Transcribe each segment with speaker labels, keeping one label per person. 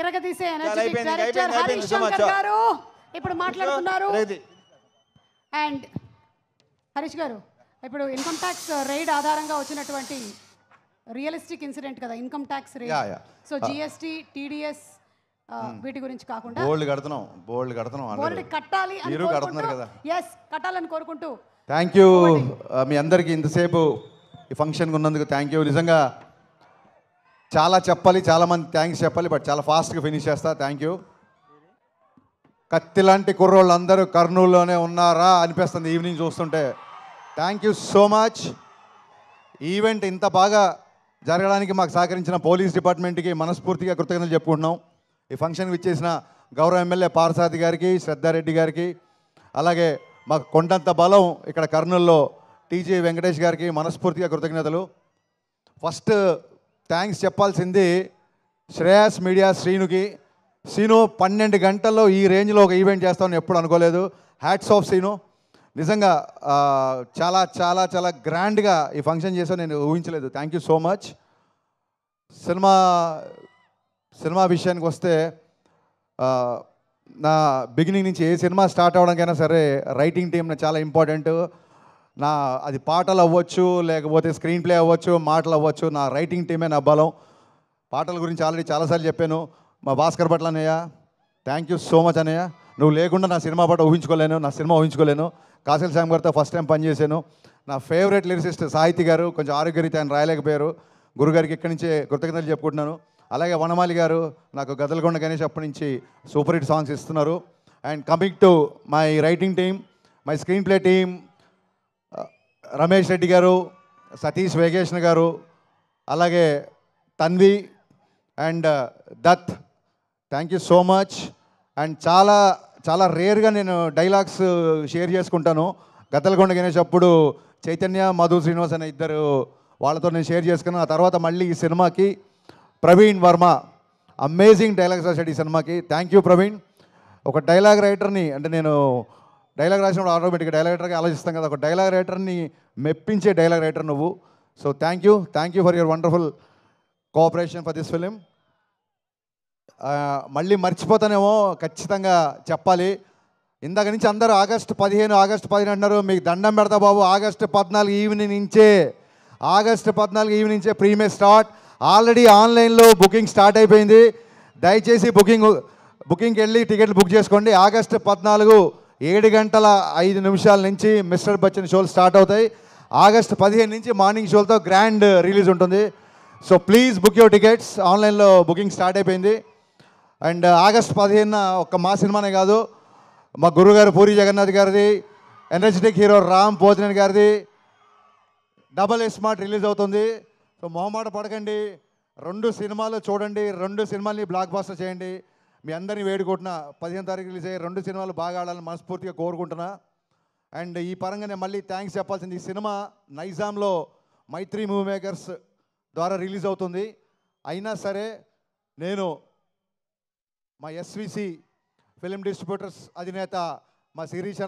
Speaker 1: ఇరగదీసే energetic director Harish Shankar గారు ఇప్పుడు మాట్లాడుతున్నారు. అండ్ హరీష్ గారు, ఇప్పుడు ఇన్కమ్ ట్యాక్స్ రైడ్ ఆధారంగా వచ్చినటువంటి రియలిస్టిక్ ఇన్సిడెంట్ కదా income tax raid. So GST, TDS వీటి గురించి కాకుండా
Speaker 2: బోల్డ్ కడుతున్నాం
Speaker 1: కట్టాలి అని
Speaker 2: కడుతున్నారు కదా.
Speaker 1: yes కట్టాలని కోరుకుంటూ
Speaker 2: థ్యాంక్ యూ మీ అందరికీ ఇంతసేపు ఈ ఫంక్షన్కి ఉన్నందుకు థ్యాంక్ యూ. నిజంగా చాలా చెప్పాలి, చాలామంది థ్యాంక్స్ చెప్పాలి, బట్ చాలా ఫాస్ట్గా ఫినిష్ చేస్తా. Thank you. కత్తి లాంటి కుర్రోళ్ళు అందరూ కర్నూలులోనే ఉన్నారా అనిపిస్తుంది ఈవినింగ్ చూస్తుంటే. Thank you so much. Event ఇంత బాగా జరగడానికి మాకు సహకరించిన పోలీస్ డిపార్ట్మెంట్కి మనస్ఫూర్తిగా కృతజ్ఞతలు చెప్పుకుంటున్నాం. ఈ ఫంక్షన్కి ఇచ్చేసిన గౌరవ ఎమ్మెల్యే పార్సాది గారికి, శ్రద్ధారెడ్డి గారికి, అలాగే మాకు కొండంత బలం ఇక్కడ కర్నూలులో టీజీ వెంకటేష్ గారికి మనస్ఫూర్తిగా కృతజ్ఞతలు. ఫస్ట్ థ్యాంక్స్ చెప్పాల్సింది శ్రేయాస్ మీడియా శ్రీనుకి. శ్రీను 12 గంటల్లో ఈ రేంజ్లో ఒక ఈవెంట్ చేస్తామని ఎప్పుడు అనుకోలేదు. Hats off Srinu. నిజంగా చాలా చాలా చాలా గ్రాండ్గా ఈ ఫంక్షన్ చేసావు, నేను ఊహించలేదు. Thank you so much. Cinema విషయానికి వస్తే నా బిగినింగ్ నుంచి ఏ సినిమా స్టార్ట్ అవ్వడానికైనా సరే రైటింగ్ టీమ్ చాలా ఇంపార్టెంట్. అది పాటలు అవ్వచ్చు, లేకపోతే స్క్రీన్ ప్లే అవ్వచ్చు, మాటలు అవ్వచ్చు, నా రైటింగ్ టీమే నా బలం. పాటల గురించి ఆల్రెడీ చాలాసార్లు చెప్పాను. మా భాస్కర్ భట్ల అన్నయ్య, థ్యాంక్ యూ సో మచ్ అన్నయ్య. నువ్వు లేకుండా నా సినిమా పాట ఊహించుకోలేను. కాసిల్ శ్యామ్ గారితో ఫస్ట్ టైం పనిచేశాను. నా ఫేవరెట్ లిరిసిస్ట్ సాహితీ గారు కొంచెం ఆరోగ్యరీత్యా ఆయన రాయలేకపోయారు. గురుగారికి ఇక్కడి నుంచే కృతజ్ఞతలు చెప్పుకుంటున్నాను. అలాగే వనమాలి గారు నాకు గదలకొండ గణేష్ అప్పటి నుంచి సూపర్ హిట్ సాంగ్స్ ఇస్తున్నారు. And coming to my writing team, my screen play team, Ramesh Reddy గారు, సతీష్ వేగేష్ణ గారు, అలాగే Tanvi and Dutt, thank you so much. And చాలా చాలా రేర్గా నేను డైలాగ్స్ షేర్ చేసుకుంటాను. గద్దలకొండ గణేష్ అప్పుడు చైతన్య, మధు శ్రీనివాస్ అనే ఇద్దరు వాళ్ళతో నేను షేర్ చేసుకున్నాను. ఆ తర్వాత మళ్ళీ ఈ సినిమాకి ప్రవీణ్ వర్మ అమేజింగ్ డైలాగ్స్ రాశాడు ఈ సినిమాకి. Thank you Praveen. ఒక డైలాగ్ రైటర్ని, అంటే నేను డైలాగ్ రాసినప్పుడు ఆటోమేటిక్గా డైలాగ్ రైటర్గా ఆలోచిస్తాం కదా, ఒక డైలాగ్ రైటర్ని మెప్పించే డైలాగ్ రైటర్ నువ్వు. So thank you for your wonderful cooperation for this film. మళ్ళీ మర్చిపోతానేమో, ఖచ్చితంగా చెప్పాలి. ఇందాక నుంచి అందరూ ఆగస్టు 15 అంటున్నారు. మీకు దండం పెడతా బాబు. ఆగస్టు 14 ఈవినింగ్ నుంచే ప్రీమే స్టార్ట్. ఆల్రెడీ ఆన్లైన్లో బుకింగ్ స్టార్ట్ అయిపోయింది. దయచేసి బుకింగ్కి వెళ్ళి టికెట్లు బుక్ చేసుకోండి. ఆగస్టు 14 7:05 నుంచి మిస్టర్ బచ్చన్ షోలు స్టార్ట్ అవుతాయి. ఆగస్టు 15 నుంచి మార్నింగ్ షోలతో గ్రాండ్ రిలీజ్ ఉంటుంది. So please book your tickets. ఆన్లైన్లో బుకింగ్ స్టార్ట్ అయిపోయింది. అండ్ ఆగస్టు 15 ఒక్క మా సినిమానే కాదు, మా గురుగారు పూరి జగన్నాథ్ గారిది, ఎనర్జెటిక్ హీరో రామ్ పోతినేని గారిది డబల్ స్మార్ట్ రిలీజ్ అవుతుంది. సో మొహమాట పడకండి, 2 సినిమాలు చూడండి, 2 సినిమాల్ని బ్లాక్ బాస్టర్ చేయండి. మీ అందరినీ వేడుకుంటున్నా 15 తారీఖు రిలీజ్ అయ్యే 2 సినిమాలు బాగా ఆడాలని మనస్ఫూర్తిగా కోరుకుంటున్నా. అండ్ ఈ పరంగానే మళ్ళీ థ్యాంక్స్ చెప్పాల్సింది, ఈ సినిమా నైజాంలో మైత్రి మూవీ మేకర్స్ ద్వారా రిలీజ్ అవుతుంది. అయినా సరే నేను మా ఎస్విసి ఫిలిం డిస్ట్రిబ్యూటర్స్ అధినేత మా శిరీష్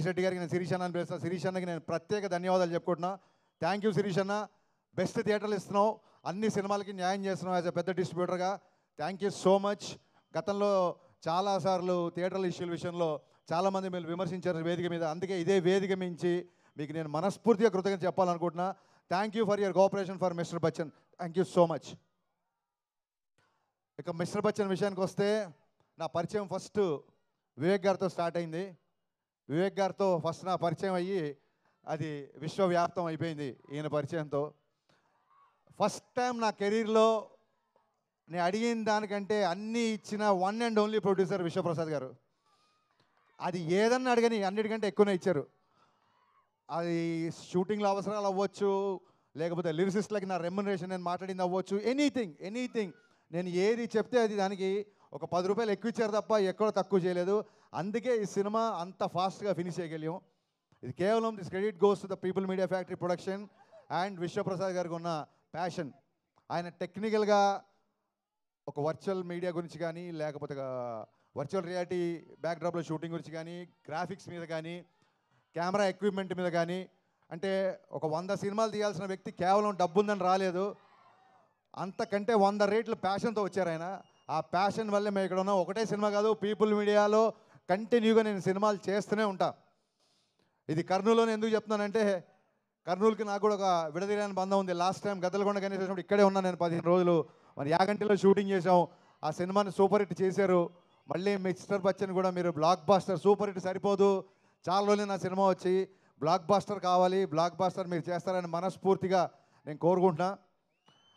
Speaker 2: రెడ్డి గారికి, నేను శిరీష్ అన్న అని పిలుస్తాను, శిరీష్ అన్నకి నేను ప్రత్యేక ధన్యవాదాలు చెప్పుకుంటున్నా. థ్యాంక్ యూ శిరీష్ అన్న. బెస్ట్ థియేటర్లు ఇస్తున్నావు, అన్ని సినిమాలకి న్యాయం చేస్తున్నావు యాజ్ ఎ పెద్ద డిస్ట్రిబ్యూటర్గా. Thank you so much. గతంలో చాలాసార్లు థియేటర్ల ఇష్యూల విషయంలో చాలామంది మీరు విమర్శించారు వేదిక మీద. అందుకే ఇదే వేదిక మించి మీకు నేను మనస్ఫూర్తిగా కృతజ్ఞత చెప్పాలనుకుంటున్నా. Thank you for your cooperation for mister Bachchan. Thank you so much. ఇక మిస్టర్ బచ్చన్ విషయానికి వస్తే, నా పరిచయం ఫస్ట్ వివేక్ గారితో స్టార్ట్ అయింది. వివేక్ గారితో ఫస్ట్ నా పరిచయం అయ్యి అది విశ్వవ్యాప్తం అయిపోయింది ఈయన పరిచయంతో. ఫస్ట్ టైం నా కెరీర్లో నేను అడిగిన దానికంటే అన్నీ ఇచ్చిన one and only producer Vishwaprasad గారు. అది ఏదన్నా అడగని అన్నిటికంటే ఎక్కువనే ఇచ్చారు. అది షూటింగ్లో అవసరాలు అవ్వచ్చు, లేకపోతే లిరిసిస్ట్లకి నా రెమ్యునరేషన్ నేను మాట్లాడింది అవ్వచ్చు, ఎనీథింగ్ నేను ఏది చెప్తే అది దానికి ఒక 10 రూపాయలు ఎక్కువ ఇచ్చారు తప్ప ఎక్కడ తక్కువ చేయలేదు. అందుకే ఈ సినిమా అంత ఫాస్ట్గా ఫినిష్ చేయగలిగాం. ఇది కేవలం this credit goes to the people media factory production and Vishwaprasad గారికి ఉన్న ప్యాషన్. ఆయన టెక్నికల్గా ఒక వర్చువల్ మీడియా గురించి కానీ, లేకపోతే వర్చువల్ రియాలిటీ బ్యాక్డ్రాప్లో షూటింగ్ గురించి కానీ, గ్రాఫిక్స్ మీద కానీ, కెమెరా ఎక్విప్మెంట్ మీద కానీ, అంటే ఒక 100 సినిమాలు తీయాల్సిన వ్యక్తి కేవలం డబ్బు ఉందని రాలేదు, అంతకంటే 100 రేట్లు ప్యాషన్తో వచ్చారు ఆయన. ఆ ప్యాషన్ వల్లే మేము ఇక్కడ ఉన్నాం. ఒకటే సినిమా కాదు, పీపుల్ మీడియాలో కంటిన్యూగా నేను సినిమాలు చేస్తూనే ఉంటా. ఇది కర్నూలులోనే ఎందుకు చెప్తున్నానంటే, కర్నూలుకి నాకు కూడా ఒక విడదీయని బంధం ఉంది. లాస్ట్ టైం గద్దలకొండ గణేష్ వచ్చినప్పుడు ఇక్కడే ఉన్నాను నేను 15 రోజులు. మరి యాగంటిలో షూటింగ్ చేసాం. ఆ సినిమాని సూపర్ హిట్ చేశారు. మళ్ళీ మిస్టర్ బచ్చన్ కూడా మీరు బ్లాక్ బాస్టర్, సూపర్ హిట్ సరిపోదు, చాలా రోజులు నా సినిమా వచ్చి బ్లాక్ బాస్టర్ కావాలి, బ్లాక్ బాస్టర్ మీరు చేస్తారని మనస్ఫూర్తిగా నేను కోరుకుంటున్నా.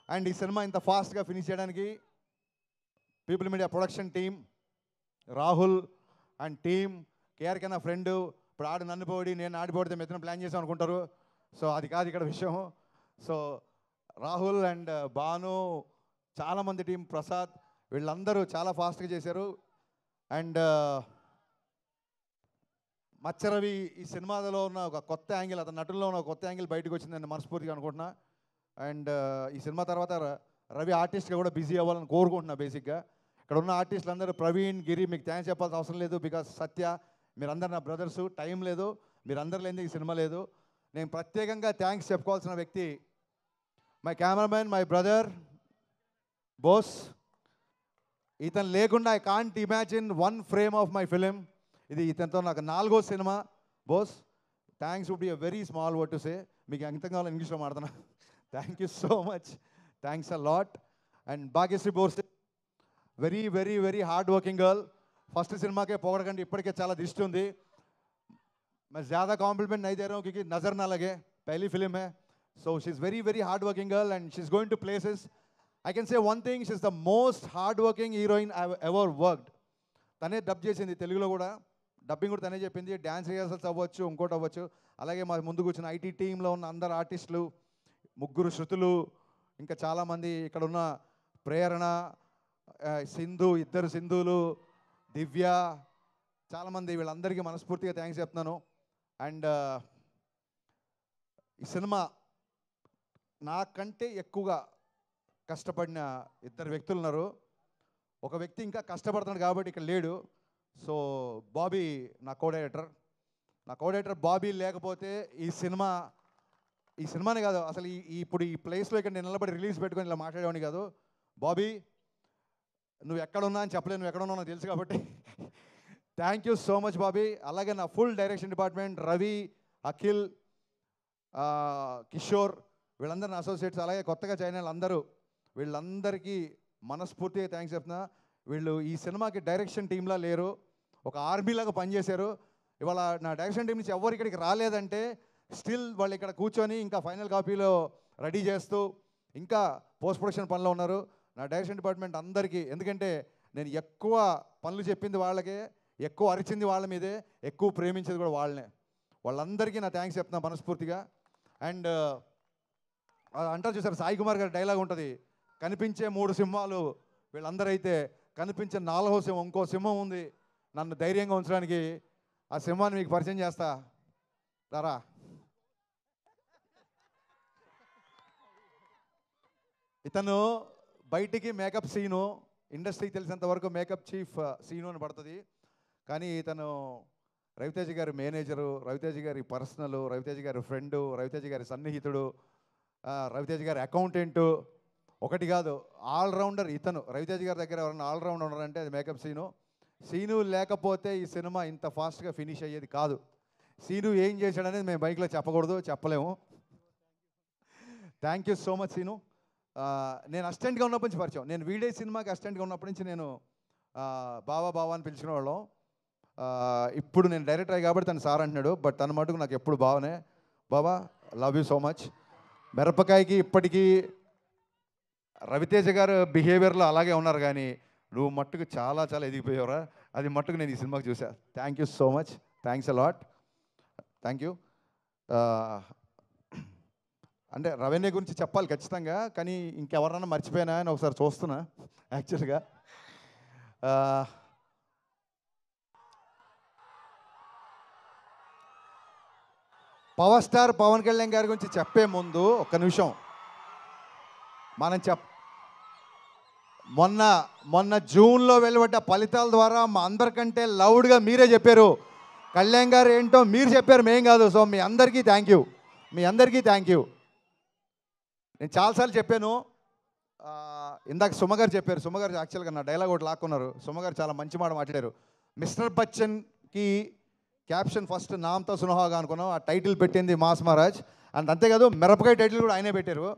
Speaker 2: అండ్ ఈ సినిమా ఇంత ఫాస్ట్గా ఫినిష్ చేయడానికి people media production team, Rahul and team, KRK నా ఫ్రెండ్. ఇప్పుడు ఆడు నన్ను పోడి నేను ఆడిపోడితే మెత్తన ప్లాన్ చేసాం అనుకుంటారు. సో అది కాదు ఇక్కడ విషయం. సో రాహుల్ అండ్ భాను, చాలామంది టీం, ప్రసాద్, వీళ్ళందరూ చాలా ఫాస్ట్గా చేశారు. అండ్ మచ్చరవి ఈ సినిమాలో ఉన్న ఒక కొత్త యాంగిల్, అతని నటుల్లో ఉన్న ఒక కొత్త యాంగిల్ బయటకు వచ్చిందని మనస్ఫూర్తిగా అనుకుంటున్నా. అండ్ ఈ సినిమా తర్వాత రవి ఆర్టిస్ట్గా కూడా బిజీ అవ్వాలని కోరుకుంటున్నా. బేసిక్గా ఇక్కడ ఉన్న ఆర్టిస్టులు అందరూ, ప్రవీణ్, గిరి, మీకు థ్యాంక్స్ చెప్పాల్సిన అవసరం లేదు. బికాస్ సత్య, మీరందరూ నా బ్రదర్స్. టైం లేదు, మీరందరూ లేని ఈ సినిమా లేదు. నేను ప్రత్యేకంగా థ్యాంక్స్ చెప్పుకోవాల్సిన వ్యక్తి my cameraman, my brother Bose. ఇతను లేకుండా I can't imagine one frame of my film. ఇది ఇతనితో నాకు 4వ సినిమా. Bose, thanks would be a very small word to say. మీకు ఎంత కావాలో ఇంగ్లీష్లో మాడుతున్నా. Thank you so much, thanks a lot. And Bhagyashri Borse, very very very hard working girl. First సినిమాకే పొగడకండి, ఇప్పటికే చాలా దిష్టి ఉంది. मैं ज़्यादा कॉम्प्लीमेंट नहीं दे रहा हूँ क्योंकि नज़र ना लगे, पहली फिल्म है. So she's very very hard working girl and she's going to places. I can say one thing, she's the most hard working heroine I've ever worked. తనే డబ్ చేసింది తెలుగులో కూడా, డబ్బింగ్ కూడా తనే చెప్పింది. డ్యాన్స్ రిహార్సల్స్ అవ్వచ్చు, ఇంకోటి అవ్వచ్చు. అలాగే మా ముందుకు వచ్చిన ఐటీ టీంలో ఉన్న అందరు ఆర్టిస్టులు, 3 శృతులు, ఇంకా చాలామంది ఇక్కడ ఉన్న ప్రేరణ, సింధు, 2 సింధులు, దివ్య, చాలామంది, వీళ్ళందరికీ మనస్ఫూర్తిగా థ్యాంక్స్ చెప్తున్నాను. అండ్ ఈ సినిమా నాకంటే ఎక్కువగా కష్టపడిన 2 వ్యక్తులు ఉన్నారు. ఒక వ్యక్తి ఇంకా కష్టపడుతున్నాడు కాబట్టి ఇక్కడ లేడు. సో బాబీ నా కో-డైరెక్టర్. నా కో-డైరెక్టర్ బాబీ లేకపోతే ఈ సినిమానే కాదు అసలు ఇప్పుడు ఈ ప్లేస్లో ఇక్కడ నేను నిలబడి రిలీజ్ పెట్టుకొని ఇలా మాట్లాడేవాడిని కాదు. బాబీ, నువ్వు ఎక్కడున్నా అని చెప్పలేదు, నువ్వు ఎక్కడున్నావు నాకు తెలుసు కాబట్టి thank you so much Bobby. అలాగే నా full direction department, Ravi, Akhil, Kishore, వీళ్ళందరూ నా అసోసియేట్స్, అలాగే కొత్తగా జాయిన్ అయిన అందరూ, వీళ్ళందరికీ మనస్ఫూర్తిగా థ్యాంక్స్ చెప్తున్నా. వీళ్ళు ఈ సినిమాకి డైరెక్షన్ టీంలా లేరు, ఒక ఆర్మీలాగా పనిచేశారు. ఇవాళ నా డైరెక్షన్ టీం నుంచి ఎవరు ఇక్కడికి రాలేదంటే స్టిల్ వాళ్ళు ఇక్కడ కూర్చొని ఇంకా ఫైనల్ కాపీలో రెడీ చేస్తూ ఇంకా పోస్ట్ ప్రొడక్షన్ పనిలో ఉన్నారు. నా డైరెక్షన్ డిపార్ట్మెంట్ అందరికీ, ఎందుకంటే నేను ఎక్కువ పనులు చెప్పింది వాళ్ళకే, ఎక్కువ అరిచింది వాళ్ళ మీదే, ఎక్కువ ప్రేమించేది కూడా వాళ్ళనే. వాళ్ళందరికీ నా థ్యాంక్స్ చెప్తున్నా మనస్ఫూర్తిగా. అండ్ అంటారు చూసారు, సాయి కుమార్ గారి డైలాగ్ ఉంటుంది, కనిపించే 3 సింహాలు వీళ్ళందరూ అయితే కనిపించే 4వ సింహం, ఇంకో సింహం ఉంది నన్ను ధైర్యంగా ఉంచడానికి. ఆ సింహాన్ని మీకు పరిచయం చేస్తా రారా. ఇతను బయటికి మేకప్ సీను, ఇండస్ట్రీకి తెలిసినంత వరకు మేకప్ చీఫ్ సీను అని పడుతుంది. కానీ ఇతను రవితేజ గారి మేనేజరు, రవితేజ గారి పర్సనల్, రవితేజ గారి ఫ్రెండు, రవితేజ గారి సన్నిహితుడు, రవితేజ గారి అకౌంటెంటు. ఒకటి కాదు, ఆల్రౌండర్ ఇతను. రవితేజ గారి దగ్గర ఎవరైనా ఆల్రౌండర్ ఉన్నారంటే అది మేకప్ సీను. సీను లేకపోతే ఈ సినిమా ఇంత ఫాస్ట్గా ఫినిష్ అయ్యేది కాదు. సీను ఏం చేశాడనేది మేము బైక్లో చెప్పకూడదు, చెప్పలేము. Thank you so much Seenu. నేను అసిస్టెంట్గా ఉన్నప్పటి నుంచి పరిచయం. నేను వీడే సినిమాకి అసిస్టెంట్గా ఉన్నప్పటి నుంచి నేను బావా బావా అని పిలుచుకునేవాళ్ళం. ఇప్పుడు నేను డైరెక్టర్ అయ్యి కాబట్టి తను సార్ అంటున్నాడు, బట్ తన మటుకు నాకు ఎప్పుడు బావనే. బావా, లవ్ యూ సో మచ్. మిరపకాయకి ఇప్పటికీ రవితేజ గారు బిహేవియర్లో అలాగే ఉన్నారు, కానీ నువ్వు మట్టుకు చాలా చాలా ఎదిగిపోయావురా. అది మట్టుకు నేను ఈ సినిమాకి చూసా. Thank you so much, thanks a lot, thank you. అంటే రెవెన్యూ గురించి చెప్పాలి ఖచ్చితంగా, కానీ ఇంకెవరన్నా మర్చిపోయినా అని ఒకసారి చూస్తున్నా యాక్చువల్గా. పవర్ స్టార్ పవన్ కళ్యాణ్ గారి గురించి చెప్పే ముందు ఒక్క నిమిషం మనం మొన్న జూన్లో వెలువడ్డ ఫలితాల ద్వారా మా అందరికంటే లౌడ్గా మీరే చెప్పారు కళ్యాణ్ గారు ఏంటో మీరు చెప్పారు, మేం కాదు. సో మీ అందరికీ థ్యాంక్ యూ, మీ అందరికీ థ్యాంక్ యూ. నేను చాలాసార్లు చెప్పాను, ఇందాక సుమగారు చెప్పారు, సుమగారు యాక్చువల్గా నా డైలాగ్ ఒకటి లాక్కున్నారు. సుమగారు చాలా మంచి మాట మాట్లాడారు. మిస్టర్ బచ్చన్కి క్యాప్షన్ ఫస్ట్ నామ్తో సునహాగా అనుకున్నాం, ఆ టైటిల్ పెట్టింది మాస్ మహారాజ్. అండ్ అంతేకాదు మిరపకాయ టైటిల్ కూడా ఆయనే పెట్టారు.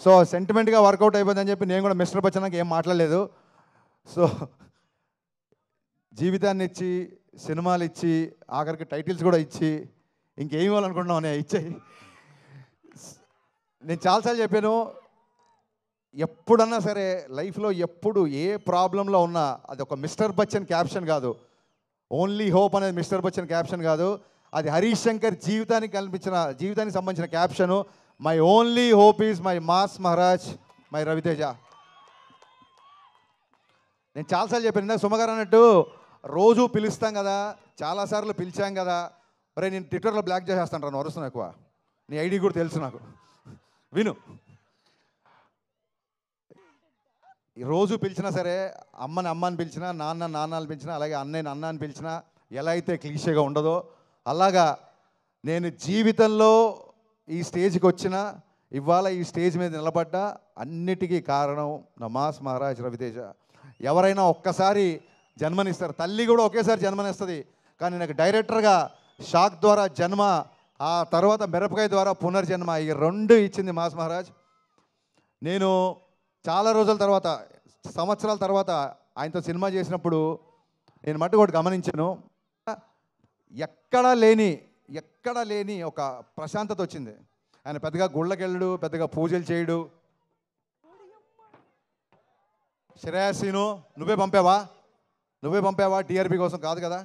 Speaker 2: సో సెంటిమెంట్గా వర్కౌట్ అయిపోయిందని చెప్పి నేను కూడా మిస్టర్ బచ్చన్కి ఏం మాట్లాడలేదు. సో జీవితాన్ని ఇచ్చి, సినిమాలు ఇచ్చి, ఆఖరికి టైటిల్స్ కూడా ఇచ్చి, ఇంకేం ఇవ్వాలనుకుంటున్నావు నేను ఇచ్చాయి. నేను చాలాసార్లు చెప్పాను, ఎప్పుడన్నా సరే లైఫ్లో ఎప్పుడు ఏ ప్రాబ్లంలో ఉన్నా అది ఒక మిస్టర్ బచ్చన్ క్యాప్షన్ కాదు, ఓన్లీ హోప్ అనేది మిస్టర్ బచ్చన్ క్యాప్షన్ కాదు, అది హరీష్ శంకర్ జీవితానికి సంబంధించిన caption. My only hope is my mass Maharaj, my Raviteja. నేను చాలాసార్లు చెప్పాను, సుమగారు అన్నట్టు రోజు పిలుస్తాం కదా, చాలాసార్లు పిలిచాం కదా, మరి నేను ట్విట్టర్లో బ్లాక్ చేసేస్తాను రా, వరుస్తున్నాను ఎక్కువ, నీ ఐడి కూడా తెలుసు నాకు, విను. రోజు పిలిచినా సరే, అమ్మని అమ్మ అని పిలిచినా, నాన్న అని పిలిచినా, అలాగే అన్నయ్యని అన్న అని పిలిచినా ఎలా అయితే క్లీషేగా ఉండదో అలాగా నేను జీవితంలో ఈ స్టేజ్కి వచ్చినా, ఇవాళ ఈ స్టేజ్ మీద నిలబడ్డా అన్నిటికీ కారణం నా మాస్ మహారాజ్ రవితేజ. ఎవరైనా ఒక్కసారి జన్మనిస్తారు, తల్లి కూడా ఒకేసారి జన్మనిస్తుంది, కానీ నాకు డైరెక్టర్గా షాక్ ద్వారా జన్మ, ఆ తర్వాత మిరపకాయ ద్వారా పునర్జన్మ, ఈ రెండు ఇచ్చింది మాస్ మహారాజ్. నేను చాలా రోజుల తర్వాత, సంవత్సరాల తర్వాత ఆయనతో సినిమా చేసినప్పుడు నేను మటుకు ఒకటి గమనించాను, ఎక్కడా లేని ఒక ప్రశాంతత వచ్చింది. ఆయన పెద్దగా గుళ్ళకి వెళ్ళడు, పెద్దగా పూజలు చేయడు. శ్రేయస్సీను నువ్వే పంపావా టీఆర్పీ కోసం కాదు కదా,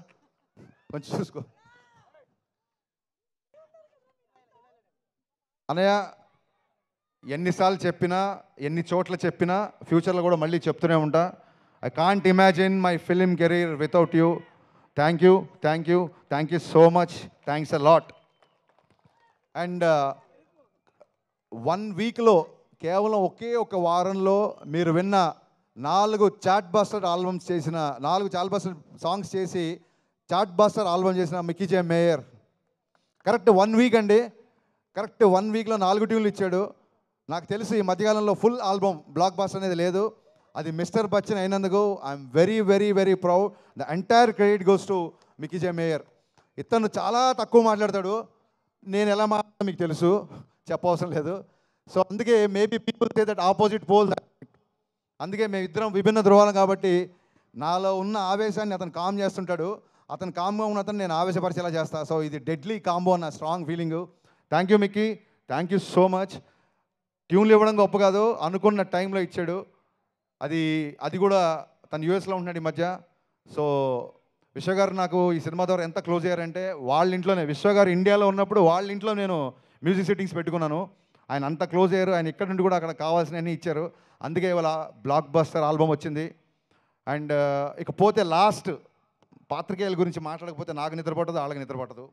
Speaker 2: కొంచెం చూసుకో అన్నయ్య. ఎన్నిసార్లు చెప్పినా, ఎన్ని చోట్ల చెప్పినా, ఫ్యూచర్లో కూడా మళ్ళీ చెప్తూనే ఉంటా, I can't imagine my film career without you. Thank you so much, thanks a lot. And 1 వీక్లో, కేవలం ఒకే ఒక వారంలో మీరు విన్న 4 చాట్ బస్టర్ ఆల్బమ్స్ చేసిన, 4 చాట్ బస్టర్ సాంగ్స్ చేసి చాట్ బస్టర్ ఆల్బమ్ చేసిన మిక్కీ జే మేయర్ కరెక్ట్ 1 వీక్ అండి, కరెక్ట్ 1 వీక్లో 4 ట్యూన్లు ఇచ్చాడు. నాకు తెలిసి ఈ మధ్యకాలంలో ఫుల్ ఆల్బమ్ బ్లాక్ బస్టర్ అనేది లేదు, అది మిస్టర్ బచ్చన్ అయినందుకు I'm very very very proud. The entire credit goes to Mickey J mayor. ఇతను చాలా తక్కువ మాట్లాడతాడు, నేను ఎలా మాట్లాడతాను మీకు తెలుసు, చెప్పవసరం లేదు. సో అందుకే maybe people say that opposite pole, అందుకే మేమిద్దరం విభిన్న ధృవాలం కాబట్టి నాలో ఉన్న ఆవేశాన్ని అతను కామ్ చేస్తుంటాడు, అతను కామ్గా ఉన్న అతను నేను ఆవేశపరిచేలా చేస్తాను. సో ఇది డెడ్లీ కాంబో అన్న strong feeling. Thank you Mickey, thank you so much. ట్యూన్లు ఇవ్వడం గొప్ప కాదు, అనుకున్న టైంలో ఇచ్చాడు. అది కూడా తను యూఎస్లో ఉంటున్నాడు ఈ మధ్య. సో విశ్వగారు నాకు ఈ సినిమా ద్వారా ఎంత క్లోజ్ అయ్యారంటే, వాళ్ళ ఇంట్లోనే, విశ్వగారు ఇండియాలో ఉన్నప్పుడు వాళ్ళ ఇంట్లో నేను మ్యూజిక్ సెట్టింగ్స్ పెట్టుకున్నాను, ఆయన అంత క్లోజ్ అయ్యారు. ఆయన ఇక్కడ నుండి కూడా అక్కడ కావాల్సినవన్నీ ఇచ్చారు, అందుకే ఇవాళ బ్లాక్ బస్టర్ ఆల్బమ్ వచ్చింది. అండ్ ఇకపోతే లాస్ట్, పాత్రికేయుల గురించి మాట్లాడకపోతే నాకు నిద్రపట్టదు, వాళ్ళకి నిద్రపట్టదు.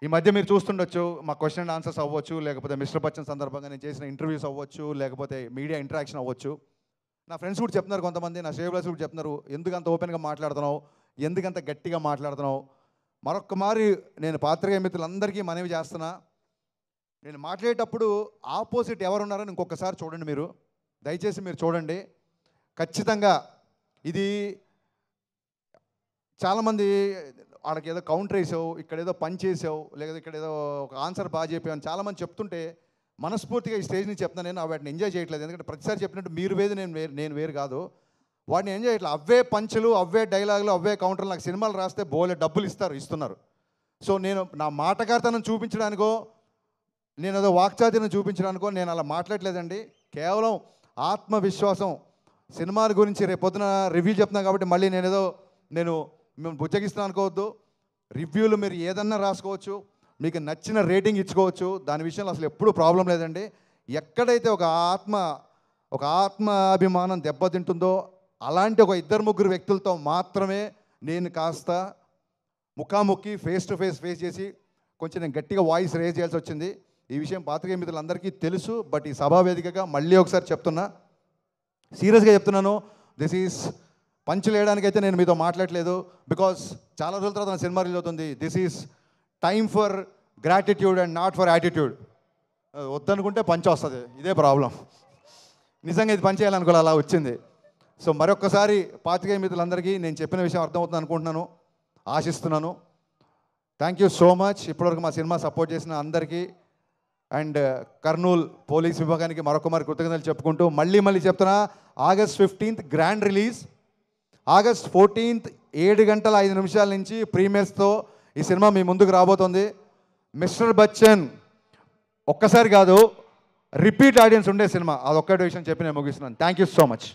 Speaker 2: ఈ మధ్య మీరు చూస్తుండొచ్చు, మా క్వశ్చన్ అండ్ ఆన్సర్స్ అవ్వచ్చు, లేకపోతే మిస్టర్ బచ్చన్ సందర్భంగా నేను చేసిన ఇంటర్వ్యూస్ అవ్వచ్చు, లేకపోతే మీడియా ఇంటరాక్షన్ అవ్వచ్చు. నా ఫ్రెండ్స్ కూడా చెప్తున్నారు, కొంతమంది నా షేబ్లర్స్ కూడా చెప్తున్నారు, ఎందుకంత ఓపెన్గా మాట్లాడుతున్నావు, ఎందుకంత గట్టిగా మాట్లాడుతున్నావు. మరొక్కమారి నేను పాత్రికేయ మిత్రులందరికీ మనవి చేస్తున్నా, నేను మాట్లాడేటప్పుడు ఆపోజిట్ ఎవరున్నారని ఇంకొకసారి చూడండి, మీరు దయచేసి మీరు చూడండి. ఖచ్చితంగా ఇది చాలామంది వాళ్ళకి ఏదో కౌంటర్ వేసావు, ఇక్కడ ఏదో పని చేసావు, లేదా ఇక్కడ ఏదో ఒక ఆన్సర్ బాగా చెప్పావు చాలామంది చెప్తుంటే మనస్ఫూర్తిగా ఈ స్టేజ్ నుంచి చెప్తాను, నేను వాటిని ఎంజాయ్ చేయట్లేదు. ఎందుకంటే ప్రతిసారి చెప్పినట్టు మీరు వేరు నేను వేరు కాదు, వాటిని ఎంజాయ్ చేయట్లేదు. అవే పంచులు, అవే డైలాగులు, అవే కౌంటర్లు. నాకు సినిమాలు రాస్తే బోలే డబ్బులు ఇస్తున్నారు. సో నేను నా మాటగారితనం చూపించడానికో, నేను ఏదో వాక్చాతుర్యం చూపించడానికో నేను అలా మాట్లాడలేదండి. కేవలం ఆత్మవిశ్వాసం, సినిమాల గురించి రేపు పొద్దున రివ్యూ చెప్తున్నాను కాబట్టి మళ్ళీ నేను మేము బుజ్జగిస్తున్నాను అనుకోవద్దు. రివ్యూలు మీరు ఏదన్నా రాసుకోవచ్చు, మీకు నచ్చిన రేటింగ్ ఇచ్చుకోవచ్చు, దాని విషయంలో అసలు ఎప్పుడూ ప్రాబ్లం లేదండి. ఎక్కడైతే ఒక ఆత్మాభిమానం దెబ్బతింటుందో అలాంటి ఒక 2-3 వ్యక్తులతో మాత్రమే నేను కాస్త ముఖాముఖి ఫేస్ టు ఫేస్ చేసి కొంచెం నేను గట్టిగా వాయిస్ రేజ్ చేయాల్సి వచ్చింది. ఈ విషయం పాత్రికేయ మిత్రులందరికీ తెలుసు, బట్ ఈ సభావేదికగా మళ్ళీ ఒకసారి చెప్తున్నా, సీరియస్గా చెప్తున్నాను, దిస్ ఈజ్ పంచులు వేయడానికైతే నేను మీతో మాట్లాడలేదు, బికాస్ చాలా రోజుల తర్వాత నా సినిమా రిలీజ్ అవుతుంది. This is time for gratitude and not for attitude. వద్దనుకుంటే పంచ్ వస్తుంది, ఇదే ప్రాబ్లం. నిజంగా ఇది పనిచేయాలనుకోవాలి, అలా వచ్చింది. సో మరొక్కసారి పాత్రికేయ మిత్రులందరికీ నేను చెప్పిన విషయం అర్థమవుతుంది అనుకుంటున్నాను, ఆశిస్తున్నాను. Thank you so much. ఇప్పటివరకు మా సినిమా సపోర్ట్ చేసిన అందరికీ అండ్ కర్నూలు పోలీస్ విభాగానికి మరొక కృతజ్ఞతలు చెప్పుకుంటూ మళ్ళీ చెప్తున్నా, August 15th grand release, August 14th 7:05 నుంచి ప్రీమియర్స్తో ఈ సినిమా మీ ముందుకు రాబోతుంది. మిస్టర్ బచ్చన్ ఒక్కసారి కాదు, రిపీట్ ఆడియన్స్ ఉండే సినిమా, అదొక్కటి విషయం చెప్పి నేను ముగిస్తున్నాను. Thank you so much.